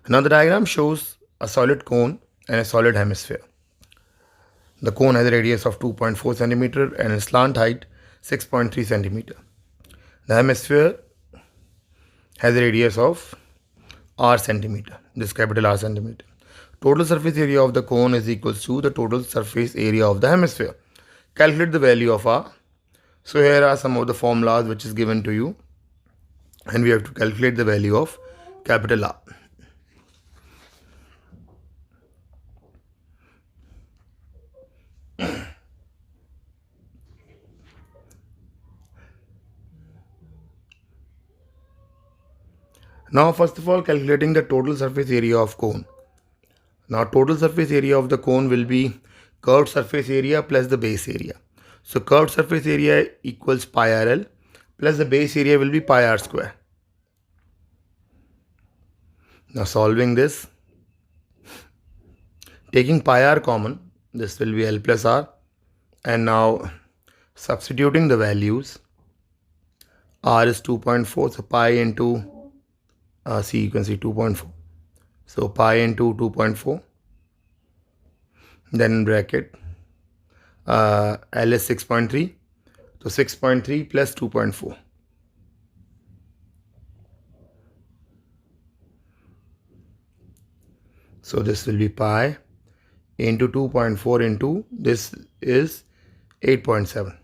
Now the diagram shows a solid cone and a solid hemisphere. The cone has a radius of 2.4 centimeter and a slant height 6.3 centimeter. The hemisphere has a radius of r centimeter, this capital R centimeter. Total surface area of the cone is equals to the total surface area of the hemisphere. Calculate the value of R. So here are some of the formulas which is given to you, and we have to calculate the value of capital R. Now first of all, calculating the total surface area of cone. Now total surface area of the cone will be curved surface area plus the base area. So curved surface area equals pi RL plus the base area will be pi R square. Now solving this, taking pi R common, this will be L plus R, and now substituting the values. R is 2.4, so pi into you can see 2.4. So pi into 2.4, then in bracket L is 6.3, so 6.3 plus 2.4. So this will be pi into 2.4 into this is 8.7.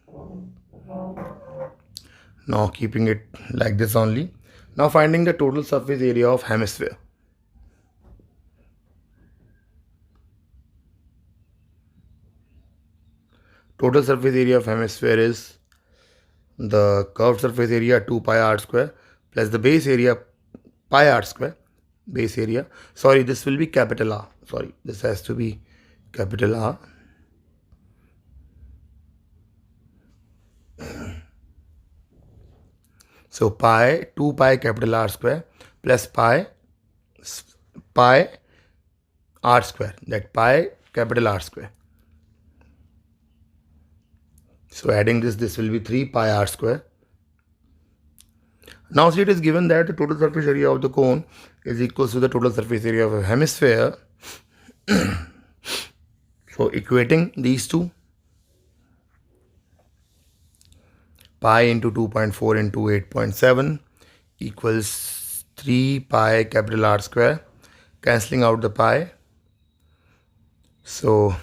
Now keeping it like this only. Now finding the total surface area of hemisphere. Total surface area of hemisphere is the curved surface area 2 pi r square plus the base area pi r square. Base area, sorry, this will be capital R. Sorry, this has to be capital R. So pi 2 pi capital R square plus pi r square, that pi capital R square. So adding this will be 3 pi r square. Now see, it is given that the total surface area of the cone is equal to the total surface area of a hemisphere. So equating these two, pi into 2.4 into 8.7 equals 3 pi capital R square, cancelling out the pi. So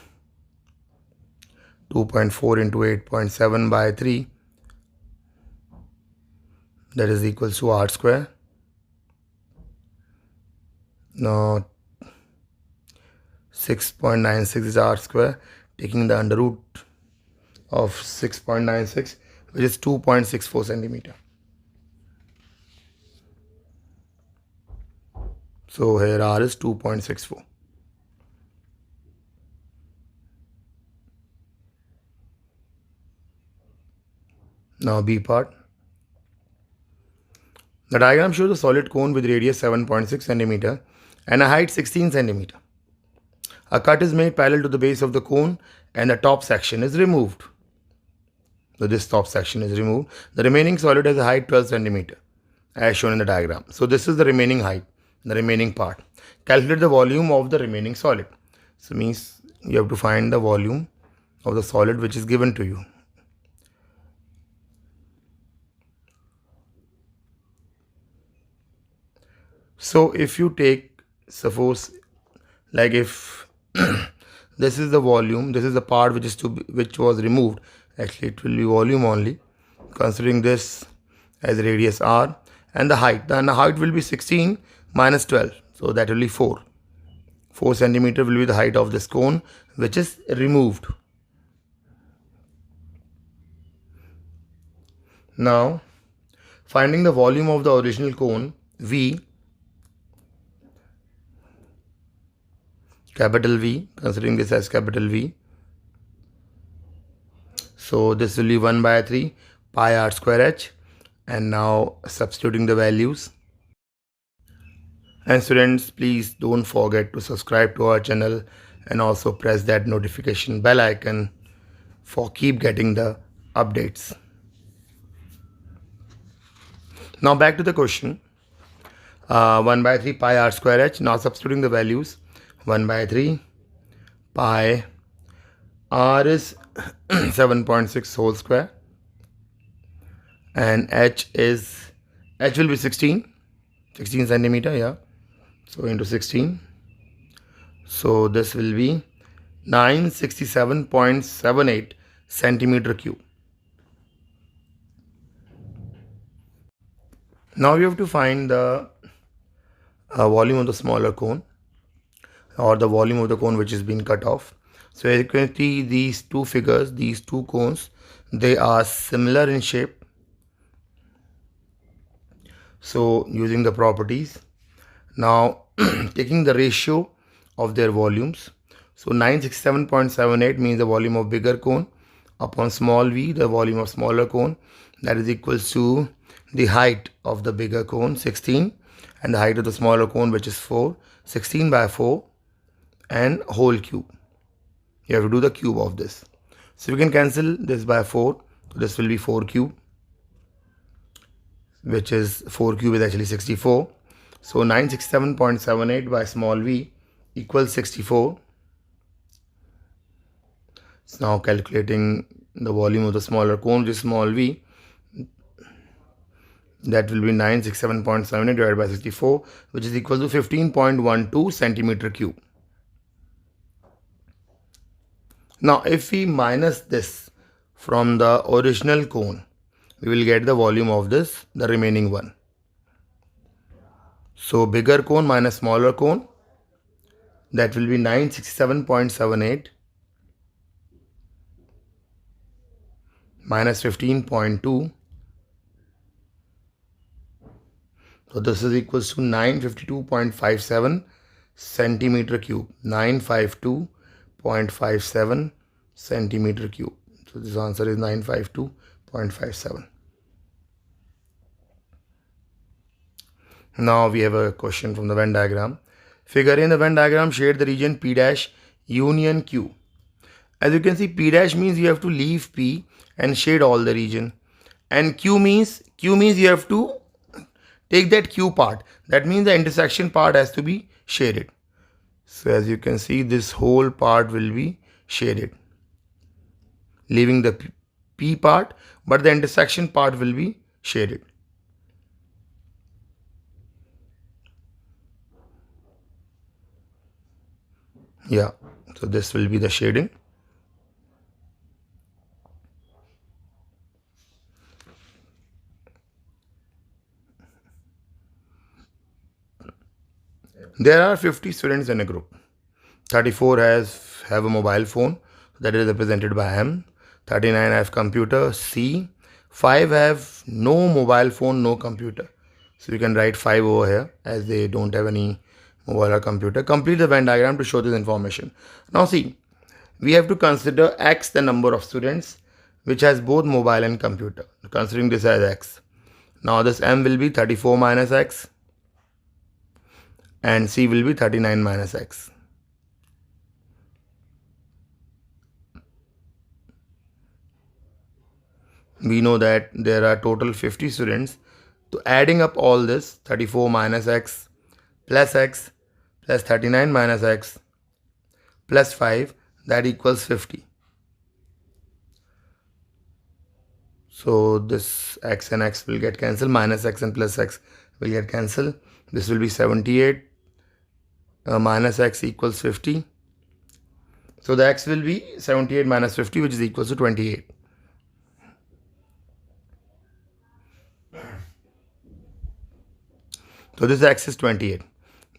2.4 into 8.7 by 3, that is equals to R square. Now 6.96 is R square, taking the under root of 6.96, which is 2.64 centimeter. So here R is 2.64. Now B part. The diagram shows a solid cone with radius 7.6 centimeter and a height 16 centimeter. A cut is made parallel to the base of the cone and the top section is removed. So this top section is removed. The remaining solid has a height 12 centimeter as shown in the diagram. So this is the remaining height, the remaining part. Calculate the volume of the remaining solid. So means you have to find the volume of the solid which is given to you. So if you take, suppose, like if this is the volume, this is the part which was removed. Actually, it will be volume only, considering this as radius r, and the height. Then the height will be 16 minus 12, so that will be 4. 4 centimeter will be the height of this cone which is removed. Now, finding the volume of the original cone V, capital V, considering this as capital V. So this will be 1 by 3 pi r square h, and now substituting the values. And students, please don't forget to subscribe to our channel and also press that notification bell icon for keep getting the updates. Now back to the question. 1 by 3 pi r square h. Now substituting the values, 1 by 3 pi r is 7.6 whole square, and h will be 16 centimeter, yeah. So into 16, so this will be 967.78 centimeter cube. Now we have to find the volume of the smaller cone, or the volume of the cone which is being cut off. So as you can see, these two figures, these two cones, they are similar in shape. So using the properties, now taking the ratio of their volumes, so 967.78 means the volume of bigger cone upon small v, the volume of smaller cone, that is equals to the height of the bigger cone 16 and the height of the smaller cone, which is 4, 16 by 4 and whole cube. You have to do the cube of this. So we can cancel this by 4. So this will be 4 cube, which is 4 cube is actually 64. So 967.78 by small v equals 64. So now calculating the volume of the smaller cone, which is small v, that will be 967.78 divided by 64, which is equal to 15.12 centimeter cube. Now if we minus this from the original cone, we will get the volume of this, the remaining one. So bigger cone minus smaller cone, that will be 967.78 minus 15.2. So this is equals to 952.57 centimeter cube. 952.57 centimeter cube. So this answer is 952.57. Now we have a question from the Venn diagram. Figure in the Venn diagram, shade the region P dash union Q. As you can see, P dash means you have to leave P and shade all the region, and Q means you have to take that Q part. That means the intersection part has to be shaded. So as you can see, this whole part will be shaded, leaving the P part, but the intersection part will be shaded. Yeah, so this will be the shading. There are 50 students in a group. 34 have a mobile phone, that is represented by M. 39 have computer, C. 5 have no mobile phone, no computer. So we can write 5 over here as they don't have any mobile or computer. Complete the Venn diagram to show this information. Now see, we have to consider X, the number of students which has both mobile and computer. Considering this as X. Now this M will be 34 minus X and C will be 39 minus X. We know that there are total 50 students. So adding up all this, 34 minus X plus 39 minus X plus 5, that equals 50. So this X and X will get cancelled, minus X and plus X will get cancelled. This will be 78 minus X equals 50. So the X will be 78 minus 50, which is equals to 28. So this X is 28.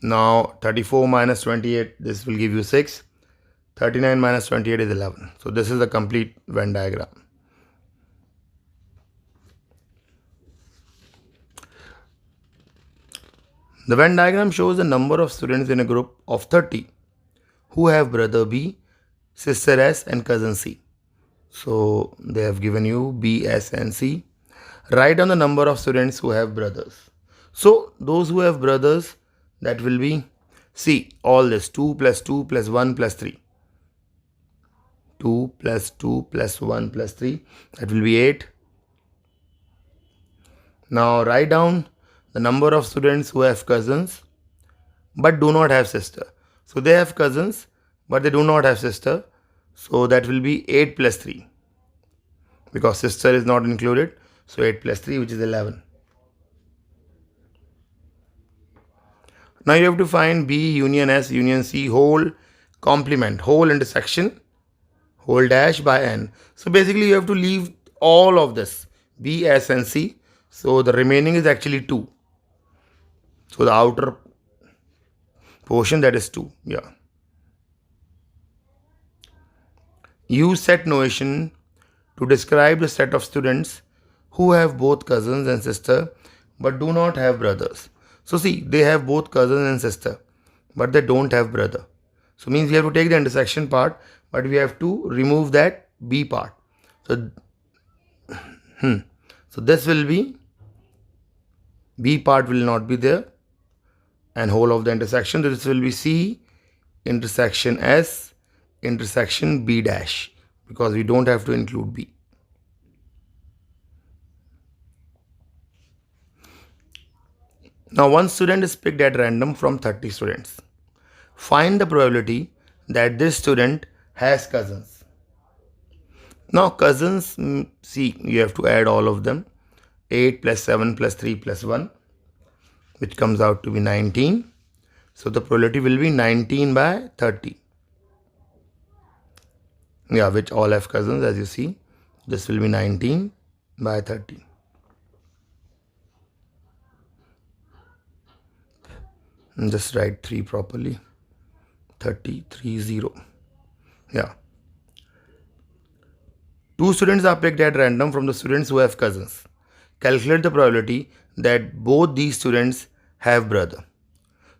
Now 34 minus 28, this will give you 6. 39 minus 28 is 11. So this is the complete Venn diagram. The Venn diagram shows the number of students in a group of 30 who have brother B, sister S and cousin C. So they have given you B, S and C. Write down the number of students who have brothers. So those who have brothers, that will be, see, all this 2 plus 2 plus 1 plus 3. 2 plus 2 plus 1 plus 3, that will be 8. Now write down the number of students who have cousins but do not have sister. So they have cousins but they do not have sister. So that will be 8 plus 3 because sister is not included. So 8 plus 3, which is 11. Now you have to find B union S union C whole complement, whole intersection, whole dash by N. So basically you have to leave all of this B, S and C. So the remaining is actually 2. So the outer portion, that is 2. Yeah. Use set notation to describe the set of students who have both cousins and sister but do not have brothers. So see, they have both cousins and sister but they don't have brother. So means we have to take the intersection part, but we have to remove that B part. So, so this will be, B part will not be there, and whole of the intersection. This will be C intersection S intersection B dash, because we don't have to include B. Now one student is picked at random from 30 students. Find the probability that this student has cousins. Now cousins, see, you have to add all of them. 8 plus 7 plus 3 plus 1, which comes out to be 19. So the probability will be 19 by 30. Yeah, which all have cousins, as you see. This will be 19 by 30. And just write 3 properly. 30, 3, 0. Yeah. 2 students are picked at random from the students who have cousins. Calculate the probability that both these students have brother.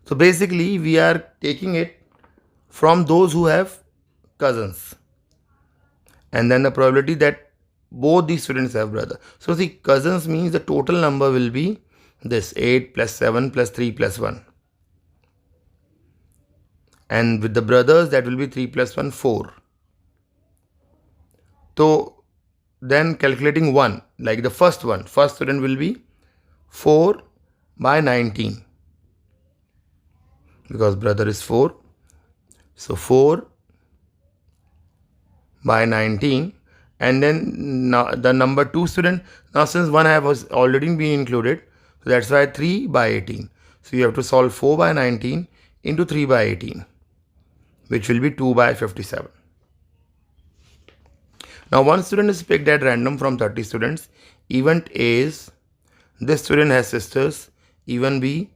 So basically we are taking it from those who have cousins. And then the probability that both these students have brother. So see, cousins means the total number will be this 8 plus 7 plus 3 plus 1. And with the brothers, that will be 3 plus 1, 4. So then calculating 1, like the first one, first student will be 4 by 19. Because brother is 4. So 4 by 19. And then now the number 2 student, now since 1 has already been included, so that's why 3 by 18. So you have to solve 4 by 19 into 3 by 18, which will be 2 by 57. Now one student is picked at random from 30 students. Event A is, this student has sisters. Event B,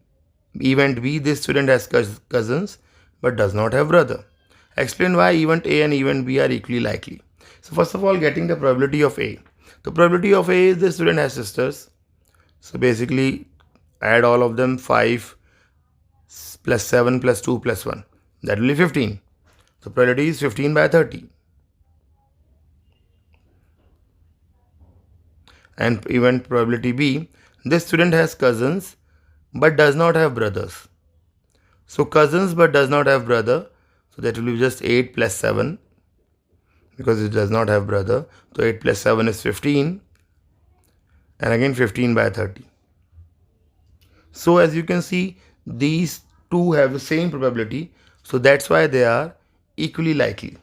this student has cousins but does not have brother. Explain why event A and event B are equally likely. So first of all, getting the probability of A. The probability of A is the student has sisters. So basically add all of them, 5 plus 7 plus 2 plus 1. That will be 15. So probability is 15 by 30. And event probability B, this student has cousins but does not have brothers. So cousins but does not have brother. So that will be just 8 plus 7, because it does not have brother. So 8 plus 7 is 15. And again 15 by 30. So as you can see, these two have the same probability. So that's why they are equally likely.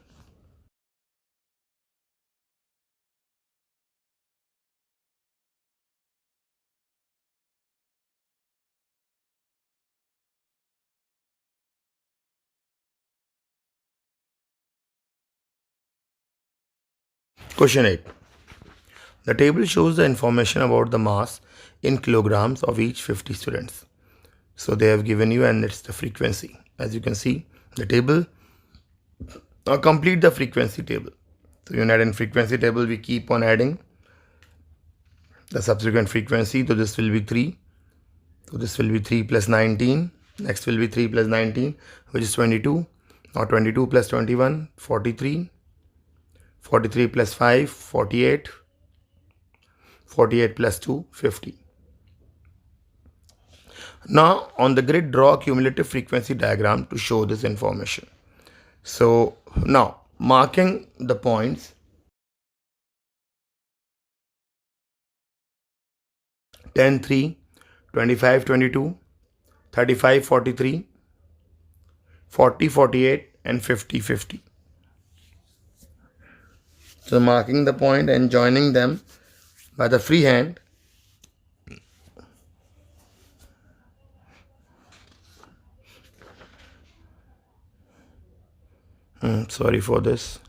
Question 8. The table shows the information about the mass in kilograms of each 50 students. So they have given you, and it's the frequency. As you can see, the table. Now complete the frequency table. So you add in frequency table, we keep on adding the subsequent frequency. So this will be 3. So this will be 3 plus 19. Next will be 3 plus 19, which is 22. Now 22 plus 21, 43. 43 plus 5, 48. 48 plus 2, 50. Now on the grid, draw a cumulative frequency diagram to show this information. So now marking the points, 10, 3, 25-22, 35-43, 40-48 and 50-50. So marking the point and joining them by the free hand. Sorry for this.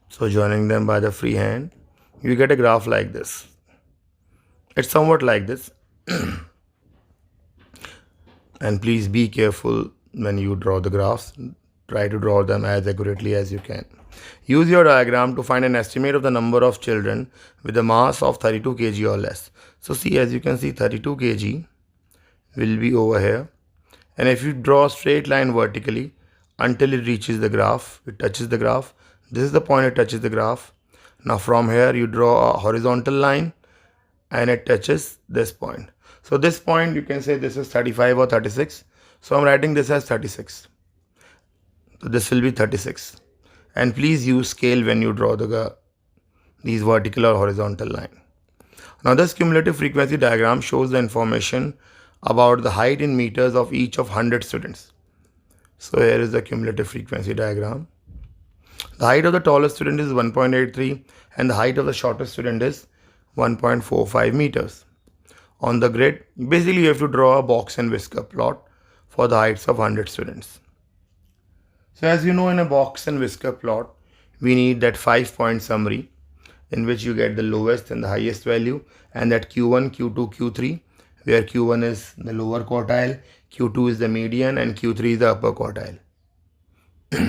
So joining them by the free hand, you get a graph like this. It's somewhat like this. And please be careful when you draw the graphs. Try to draw them as accurately as you can. Use your diagram to find an estimate of the number of children with a mass of 32 kg or less. So see, as you can see, 32 kg will be over here. And if you draw a straight line vertically until it reaches the graph, it touches the graph. This is the point it touches the graph. Now from here you draw a horizontal line and it touches this point. So this point, you can say this is 35 or 36. So I'm writing this as 36. So this will be 36. And please use scale when you draw these vertical or horizontal line. Now this cumulative frequency diagram shows the information about the height in meters of each of 100 students. So here is the cumulative frequency diagram. The height of the tallest student is 1.83 and the height of the shortest student is 1.45 meters. On the grid, basically you have to draw a box and whisker plot for the heights of 100 students. So as you know, in a box and whisker plot, we need that 5-point summary in which you get the lowest and the highest value, and that Q1, Q2, Q3, where Q1 is the lower quartile, Q2 is the median, and Q3 is the upper quartile.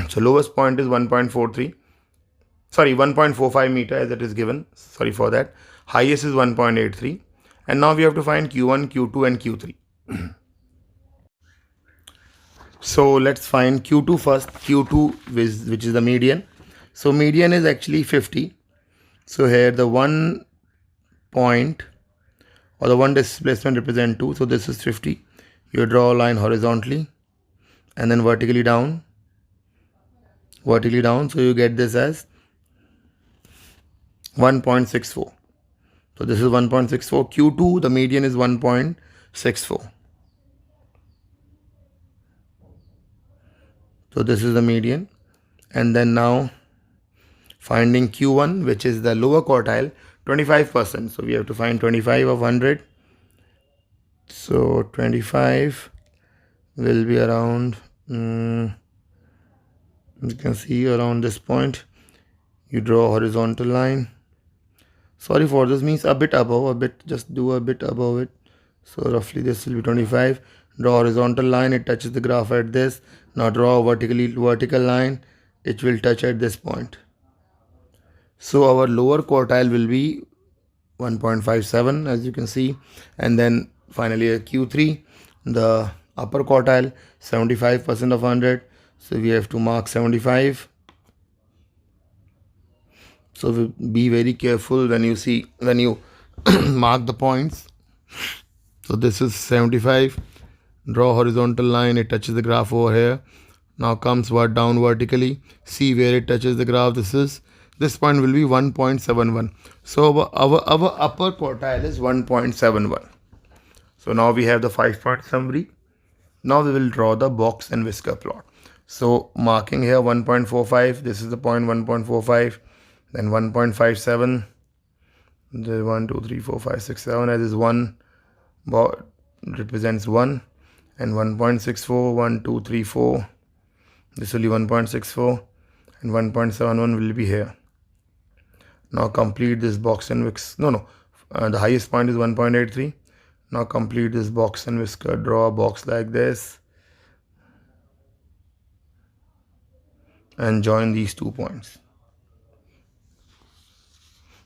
So lowest point is 1.45 meter as it is given. Sorry for that. Highest is 1.83. And now we have to find Q1, Q2 and Q3. So let's find Q2 first. Q2 which is the median. So median is actually 50. So here the 1 point or the one displacement represent 2. So this is 50. You draw a line horizontally and then vertically down. So you get this as 1.64. So this is 1.64. Q2, the median is 1.64. So this is the median. And then now finding Q1, which is the lower quartile, 25%. So we have to find 25 of 100. So 25 will be around, you can see around this point. You draw a horizontal line. Sorry for this, means a bit above, just do a bit above it. So roughly this will be 25. Draw a horizontal line, it touches the graph at this. Now draw a vertical line, it will touch at this point. So our lower quartile will be 1.57 as you can see. And then finally a Q3, the upper quartile, 75% of 100. So we have to mark 75. So be very careful when you mark the points. So this is 75. Draw horizontal line, it touches the graph over here. Now comes down vertically. See where it touches the graph. This point will be 1.71. So our upper quartile is 1.71. So now we have the 5-point summary. Now we will draw the box and whisker plot. So marking here 1.45. This is the point 1.45. Then 1.57, the 1, 2, 3, 4, 5, 6, 7, as is 1 represents 1, and 1.64, 1, 2, 3, 4, this will be 1.64, and 1.71 will be here. Now complete this box and whisker, the highest point is 1.83. Now complete this box and whisker, draw a box like this, and join these 2 points.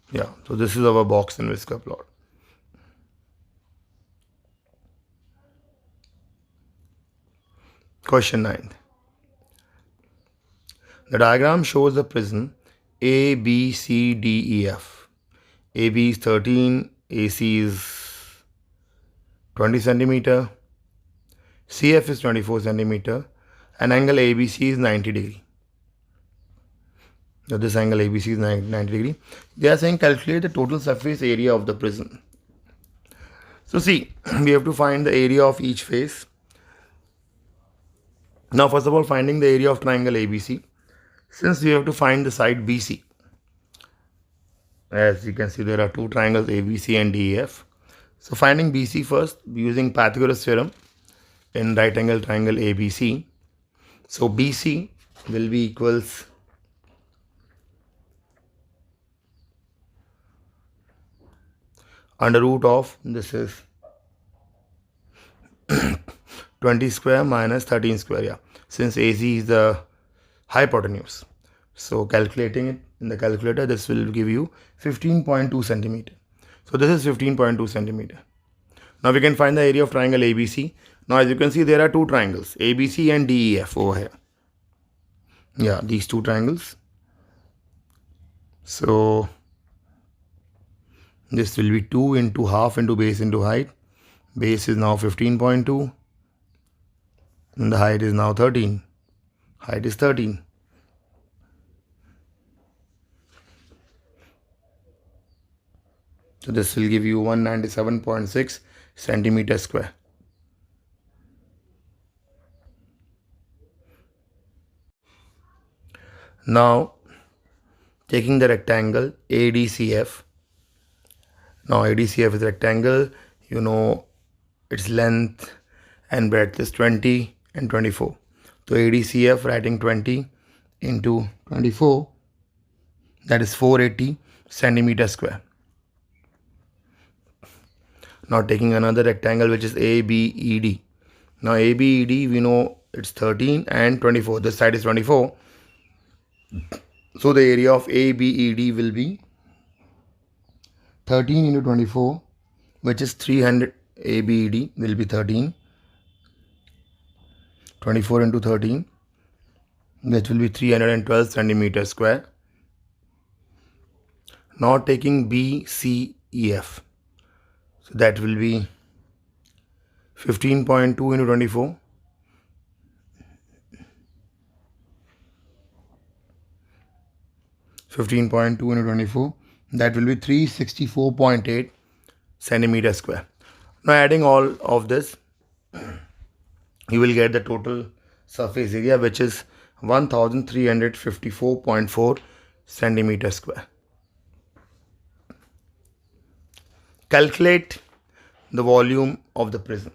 Yeah, so this is our box and whisker plot. Question 9. The diagram shows the prism A, B, C, D, E, F. AB is 13, AC is 20 centimeter, CF is 24 centimeter, and angle ABC is 90 degree. Now this angle ABC is 90 degree. They are saying calculate the total surface area of the prism. So see, we have to find the area of each face. Now first of all, finding the area of triangle ABC. Since we have to find the side BC, as you can see there are two triangles ABC and DEF. So finding BC first using Pythagoras theorem in right angle triangle ABC. So BC will be equals under root of, this is 20 square minus 13 square, yeah, since AC is the hypotenuse. So calculating it in the calculator, this will give you 15.2 centimeter. So this is 15.2 centimeter. Now we can find the area of triangle ABC. Now as you can see, there are two triangles, ABC and DEF over here. Yeah, these two triangles. So this will be 2 into half into base into height. Base is now 15.2 and the height is now 13. Height is 13. So this will give you 197.6 centimeter square. Now taking the rectangle ADCF. Now ADCF is rectangle, you know its length and breadth is 20 and 24. So ADCF, writing 20 into 24, that is 480 centimeter square. Now taking another rectangle which is ABED. Now ABED, we know it's 13 and 24. This side is 24. So the area of ABED will be 13 into 24, which is 300. ABED will be 13. 24 into 13, that will be 312 centimeter square. Now taking BCEF. So that will be 15.2 into 24. 15.2 into 24. That will be 364.8 centimeter square. Now adding all of this, you will get the total surface area, which is 1354.4 centimeter square. Calculate the volume of the prism.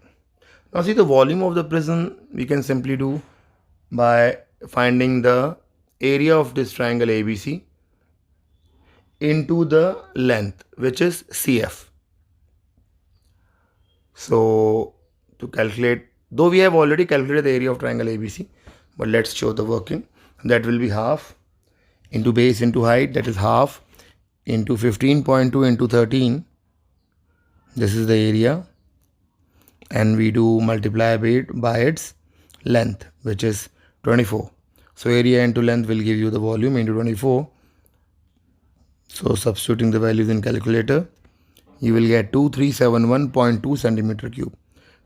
Now see, the volume of the prism we can simply do by finding the area of this triangle ABC into the length, which is CF. So to calculate, though we have already calculated the area of triangle ABC, but let's show the working. That will be half into base into height, that is half into 15.2 into 13. This is the area, and we do multiply by its length, which is 24. So area into length will give you the volume into 24. So substituting the values in calculator, you will get 2371.2 centimeter cube.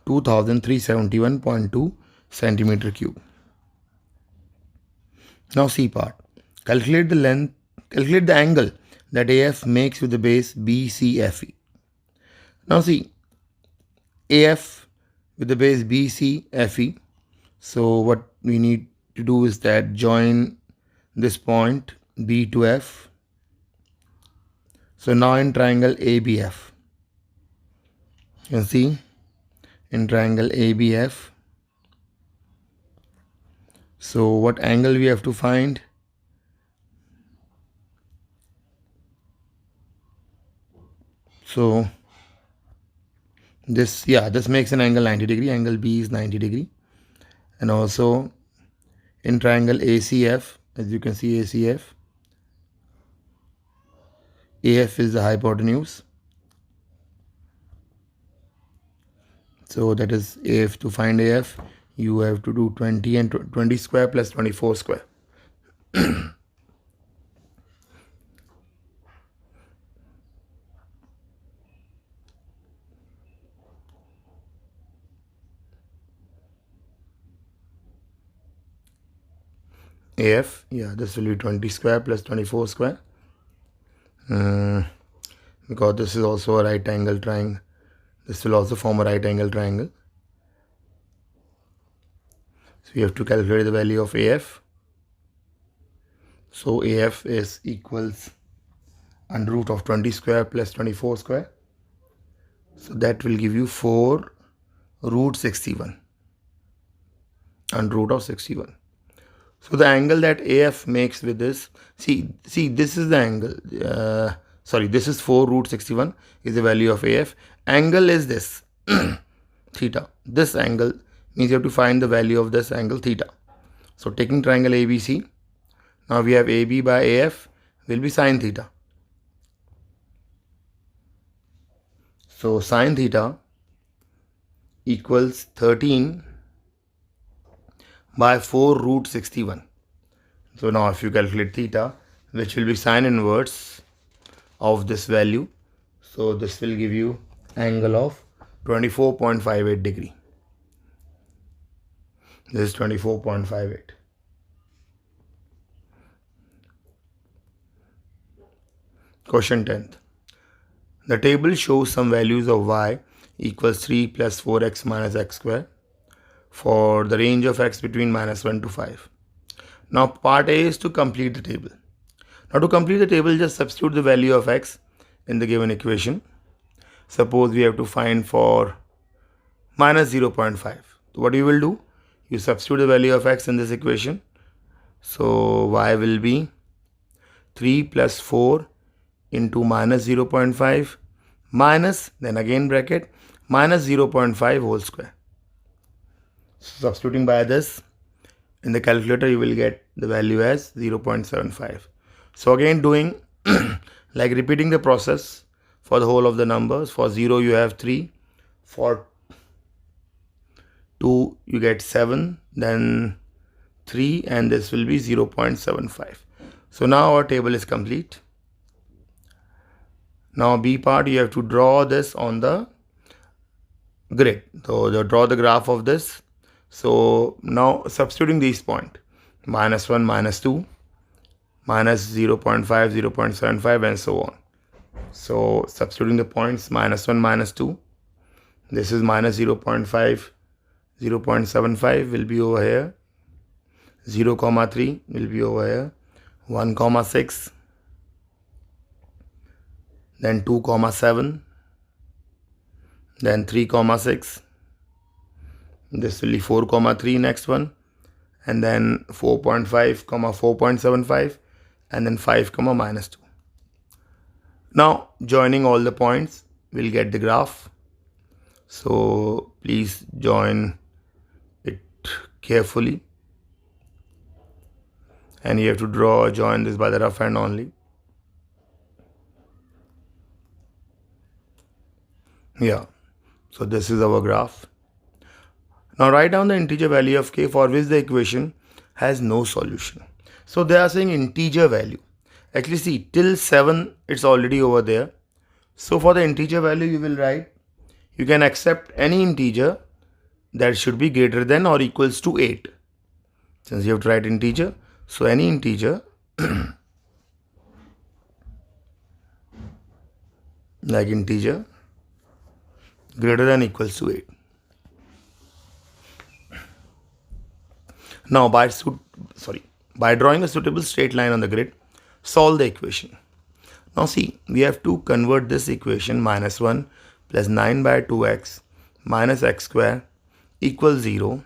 2371.2 centimeter cube. Now C part. Calculate the length, calculate the angle that AF makes with the base BCFE. Now see, AF with the base BCFE. So what we need to do is that join this point B to F. So now in triangle ABF, you can see in triangle ABF. So what angle we have to find? So this, yeah, this makes an angle 90 degree. Angle B is 90 degree. And also in triangle ACF, as you can see ACF, AF is the hypotenuse. So that is AF. To find AF, you have to do 20 and 20 square plus 24 square. AF, yeah, this will be 20 square plus 24 square. Because this is also a right angle triangle. This will also form a right angle triangle. So we have to calculate the value of AF. So AF is equals under root of 20 square plus 24 square. So that will give you 4 root 61. Under root of 61. So the angle that AF makes with this, see this is the angle. This is 4 root 61 is the value of AF. Angle is this, theta. This angle means you have to find the value of this angle theta. So taking triangle ABC, now we have AB by AF will be sine theta. So sine theta equals 13 by 4 root 61. So now if you calculate theta, which will be sine inverse of this value, so this will give you angle of 24.58 degree. This is 24.58. Question 10th. The table shows some values of y equals 3 plus 4x minus x square for the range of x between -1 to 5. Now part A is to complete the table. Now to complete the table, just substitute the value of x in the given equation. Suppose we have to find for minus 0.5. So what you will do? You substitute the value of x in this equation. So y will be 3 plus 4 into minus 0.5 minus, then again bracket, minus 0.5 whole square. So substituting by this in the calculator, you will get the value as 0.75. So again doing like repeating the process for the whole of the numbers. For 0 you have 3, for 2 you get 7, then 3, and this will be 0.75. So now our table is complete. Now B part, you have to draw this on the grid. So draw the graph of this. So now substituting these points, -1, -2, minus 0.5, 0.75, and so on. So substituting the points, -1, -2, this is minus 0.5, 0.75 will be over here, 0,3 will be over here, 1,6, then 2,7, then 3,6, this will be 4,3 next one, and then 4.5, 4.75, and then 5, -2. Now joining all the points, we'll get the graph. So please join it carefully, and you have to join this by the rough hand only. Yeah, so this is our graph. Now write down the integer value of k for which the equation has no solution. So they are saying integer value. Actually see, till 7 it's already over there. So for the integer value you will write, you can accept any integer that should be greater than or equals to 8. Since you have to write integer, so any integer like integer greater than or equals to 8. Now by drawing a suitable straight line on the grid, solve the equation. Now see, we have to convert this equation -1 plus 9 by 2x minus x square equals 0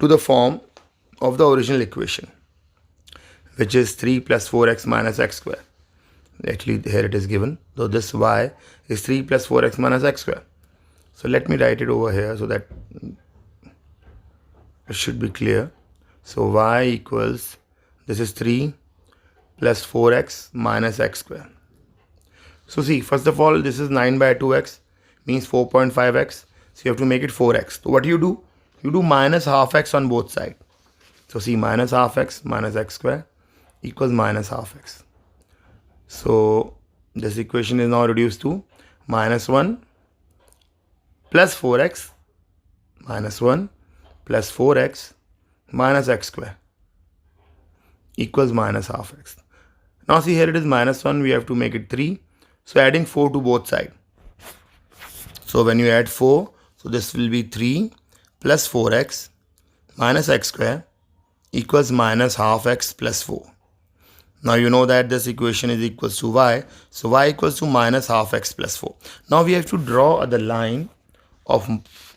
to the form of the original equation, which is 3 plus 4x minus x square. Actually here it is given, so this y is 3 plus 4x minus x square. So let me write it over here so that it should be clear. So y equals, this is 3 plus 4x minus x square. So see, first of all, this is 9 by 2x means 4.5x. So you have to make it 4x. So what do? You do minus half x on both sides. So see, minus half x minus x square equals minus half x. So this equation is now reduced to -1 plus 4x minus 1 plus 4x minus x square. equals minus half x. Now see here it is minus 1, we have to make it 3. So adding 4 to both sides. So when you add 4, so this will be 3 plus 4x minus x square equals minus half x plus 4. Now you know that this equation is equals to y. So y equals to minus half x plus 4. Now we have to draw the line of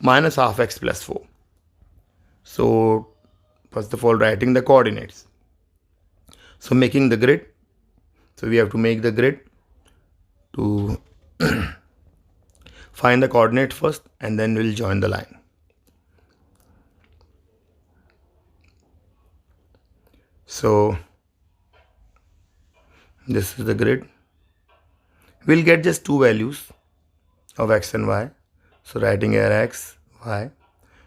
minus half x plus 4. So first of all, writing the coordinates. So making the grid. So we have to make the grid to find the coordinate first and then we'll join the line. So this is the grid. We'll get just two values of x and y. So writing here x, y.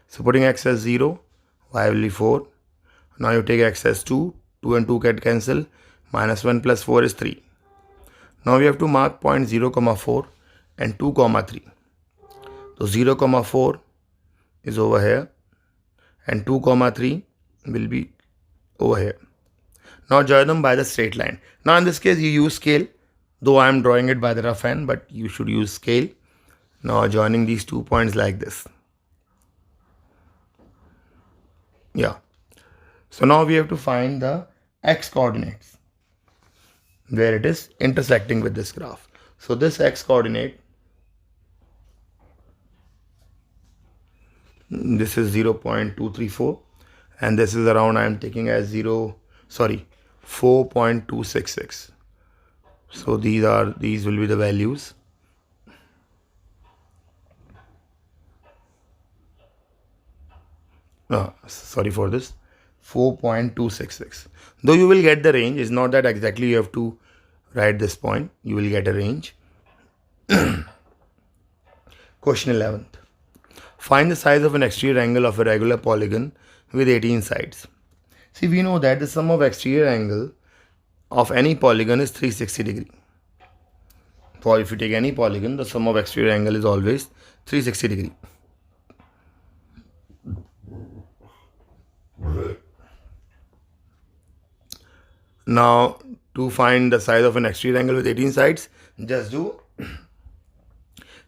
So putting x as 0, y will be 4. Now you take x as 2, 2 and 2 get cancelled. Minus 1 plus 4 is 3. Now we have to mark point 0, 4 and 2, 3. So 0, 4 is over here and 2, 3 will be over here. Now join them by the straight line. Now in this case you use scale, though I am drawing it by the rough hand, but you should use scale. Now joining these 2 points like this. Yeah. So now we have to find the x coordinates where it is intersecting with this graph. So this x coordinate, this is 0.234 and this is around, I am taking as 4.266. So these will be the values. No, sorry for this, 4.266. Though you will get the range, it's not that exactly you have to write this point, you will get a range. Question 11th. Find the size of an exterior angle of a regular polygon with 18 sides. See, we know that the sum of exterior angle of any polygon is 360 degree. For if you take any polygon, the sum of exterior angle is always 360 degree. Now, to find the size of an exterior angle with 18 sides, just do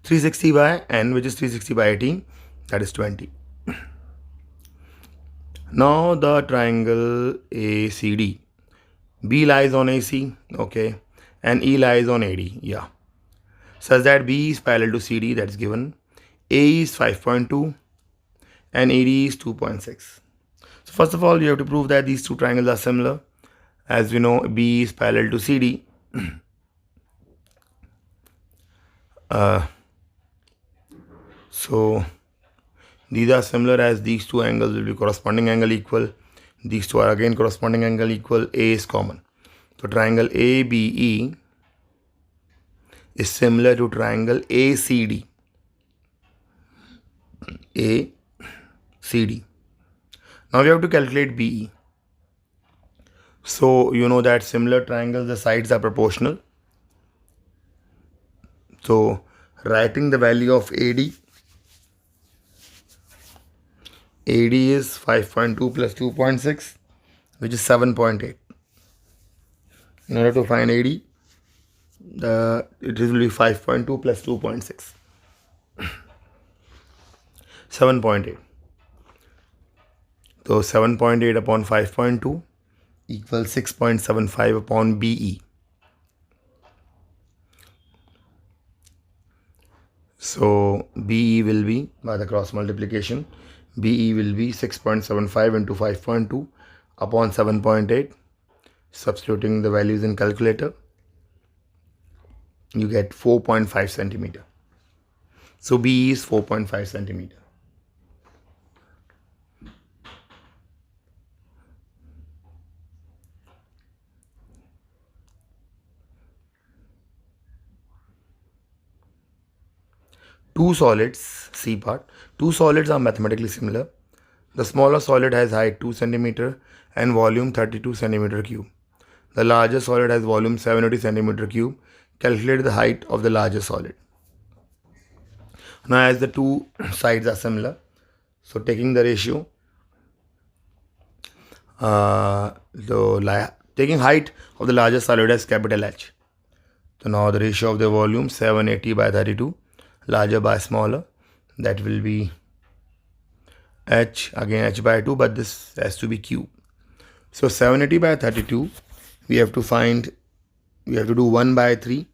360 by n, which is 360 by 18, that is 20. Now the triangle ACD, B lies on AC, okay, and E lies on AD, yeah, such that B is parallel to CD, that's given. A is 5.2 and AD is 2.6. So first of all, you have to prove that these two triangles are similar. As we know, B is parallel to CD. So these are similar as these two angles will be corresponding angle equal. These two are again corresponding angle equal. A is common. So triangle ABE is similar to triangle ACD. ACD. Now we have to calculate BE. So you know that similar triangles, the sides are proportional. So writing the value of AD is 5.2 plus 2.6, which is 7.8. In order to find AD, it will be 5.2 plus 2.6. 7.8. So 7.8 upon 5.2 equals 6.75 upon BE. So BE will be, by the cross multiplication, BE will be 6.75 into 5.2 upon 7.8. Substituting the values in calculator, you get 4.5 centimeter. So BE is 4.5 centimeter. Two solids, C part. Two solids are mathematically similar. The smaller solid has height 2 cm and volume 32 cm cube. The larger solid has volume 780 cm cube. Calculate the height of the larger solid. Now as the two sides are similar, so taking the ratio, the taking height of the largest solid as capital H. So now the ratio of the volume 780 by 32, larger by smaller, that will be H, again H by 2, but this has to be Q. So 780 by 32, we have to do 1 by 3,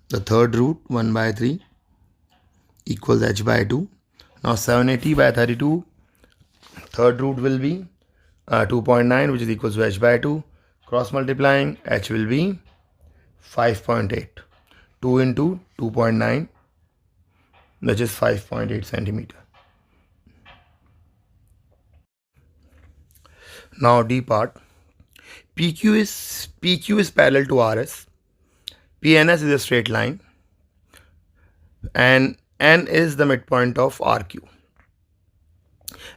the third root 1 by 3 equals H by 2. Now 780 by 32, third root will be 2.9, which is equal to H by 2. Cross multiplying, H will be 5.8. 2 into 2.9, which is 5.8 centimeter. Now D part. PQ is parallel to RS. PNS is a straight line. And N is the midpoint of RQ.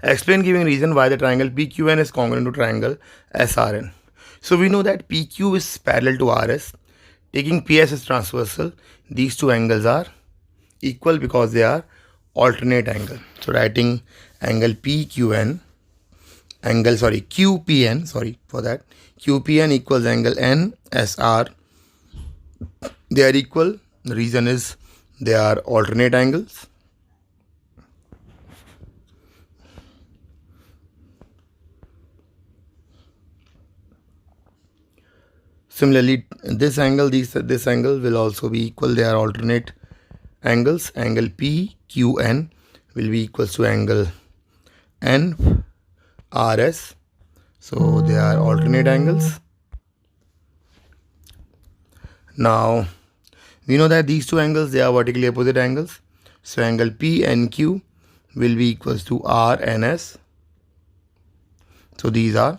Explain giving reason why the triangle PQN is congruent to triangle SRN. So we know that PQ is parallel to RS. Taking PS as transversal, these two angles are equal because they are alternate angle. So writing angle QPN equals angle NSR. They are equal. The reason is they are alternate angles. Similarly, this angle will also be equal. They are alternate angles. Angle PQN will be equal to angle NRS. So they are alternate angles. Now we know that these two angles, they are vertically opposite angles. So angle PNQ will be equals to RNS. So these are,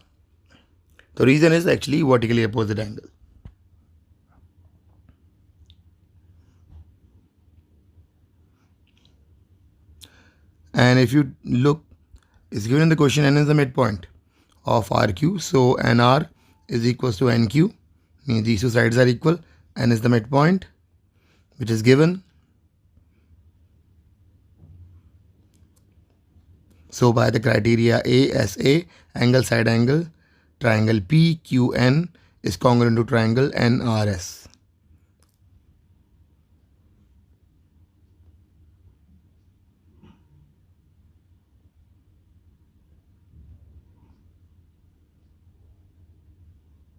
the reason is actually vertically opposite angle. And if you look, it's given in the question, N is the midpoint of RQ. So NR is equals to NQ, means these two sides are equal. N is the midpoint, which is given. So by the criteria ASA, angle side angle, triangle PQN is congruent to triangle NRS.